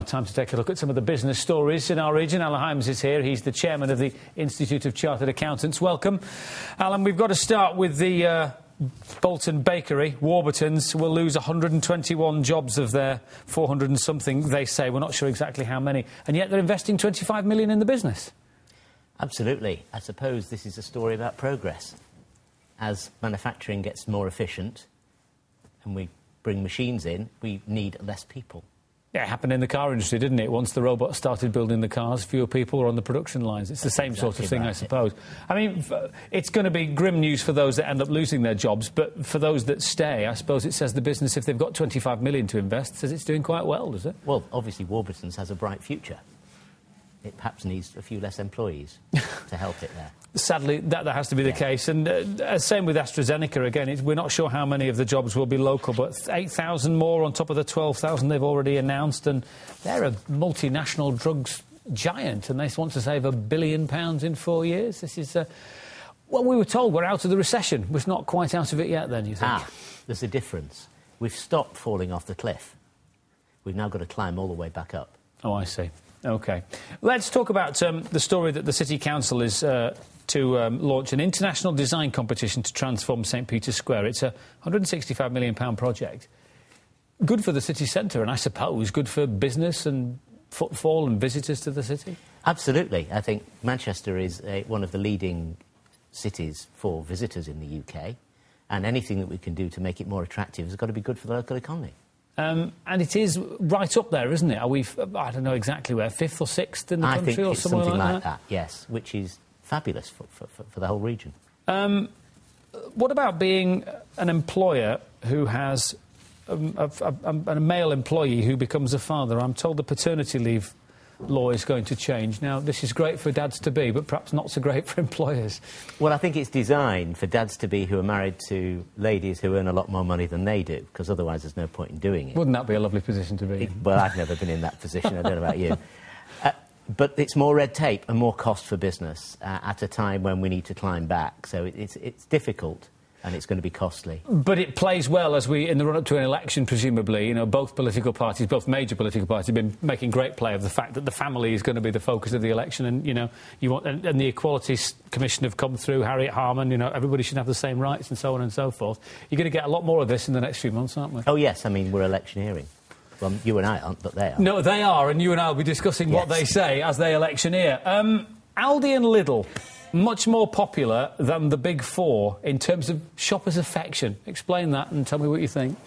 Time to take a look at some of the business stories in our region. Alan Hyams is here. He's the chairman of the Institute of Chartered Accountants. Welcome. Alan, we've got to start with the Bolton Bakery. Warburton's will lose 121 jobs of their 400 and something, they say. We're not sure exactly how many. And yet they're investing 25 million in the business. Absolutely. I suppose this is a story about progress. As manufacturing gets more efficient and we bring machines in, we need less people. Yeah, it happened in the car industry, didn't it? Once the robots started building the cars, fewer people were on the production lines. It's the same sort of thing, I suppose. I mean, it's going to be grim news for those that end up losing their jobs, but for those that stay, I suppose it says the business, if they've got 25 million to invest, says it's doing quite well, does it? Well, obviously Warburton's has a bright future. It perhaps needs a few less employees to help it there. Sadly, that has to be the case. And same with AstraZeneca, again. We're not sure how many of the jobs will be local, but 8,000 more on top of the 12,000 they've already announced. And they're a multinational drugs giant, and they want to save £1 billion in 4 years. This is... well, we were told we're out of the recession. We're not quite out of it yet, then, you think? There's a difference. We've stopped falling off the cliff. We've now got to climb all the way back up. Oh, I see. OK. Let's talk about the story that the City Council is to launch an international design competition to transform St Peter's Square. It's a £165 million project. Good for the city centre and, I suppose, good for business and footfall and visitors to the city? Absolutely. I think Manchester is one of the leading cities for visitors in the UK, and anything that we can do to make it more attractive has got to be good for the local economy. And it is right up there, isn't it? Are we, I don't know exactly where, 5th or 6th in the country? I think or it's something like that, yes, which is fabulous for the whole region. What about being an employer who has a male employee who becomes a father? I'm told the paternity leave law is going to change. Now, this is great for dads-to-be, but perhaps not so great for employers. Well, I think it's designed for dads-to-be who are married to ladies who earn a lot more money than they do, because otherwise there's no point in doing it. Wouldn't that be a lovely position to be in? Well, I've never been in that position. I don't know about you. But it's more red tape and more cost for business at a time when we need to climb back. So it's difficult. And it's going to be costly. But it plays well as we, in the run-up to an election, presumably, you know, both political parties, both major political parties, have been making great play of the fact that the family is going to be the focus of the election, and, you know, and the Equality Commission have come through, Harriet Harman, you know, everybody should have the same rights and so on and so forth. You're going to get a lot more of this in the next few months, aren't we? Oh, yes, I mean, we're electioneering. Well, you and I aren't, but they are. No, they are, and you and I will be discussing what they say as they electioneer. Aldi and Lidl, much more popular than the Big Four in terms of shoppers' affection. Explain that and tell me what you think.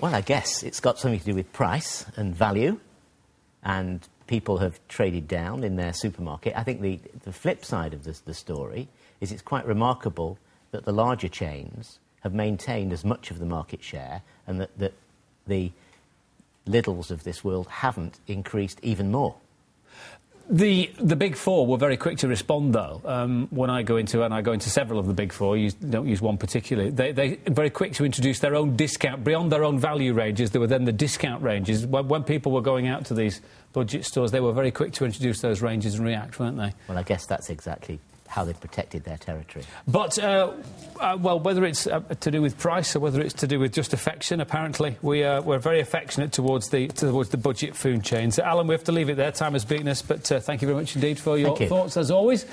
Well, I guess it's got something to do with price and value, and people have traded down in their supermarket. I think the flip side of the story is it's quite remarkable that the larger chains have maintained as much of the market share, and that the Lidls of this world haven't increased even more. The Big Four were very quick to respond, though. When I go into, and I go into several of the Big Four, don't use one particularly, they're very quick to introduce their own discount. Beyond their own value ranges, there were then the discount ranges. When people were going out to these budget stores, they were very quick to introduce those ranges and react, weren't they? Well, I guess that's exactly how they protected their territory. But, well, whether it's to do with price or whether it's to do with just affection, apparently we're very affectionate towards the budget food chains. Alan, we have to leave it there. Time has beaten us, but thank you very much indeed for your thoughts, as always.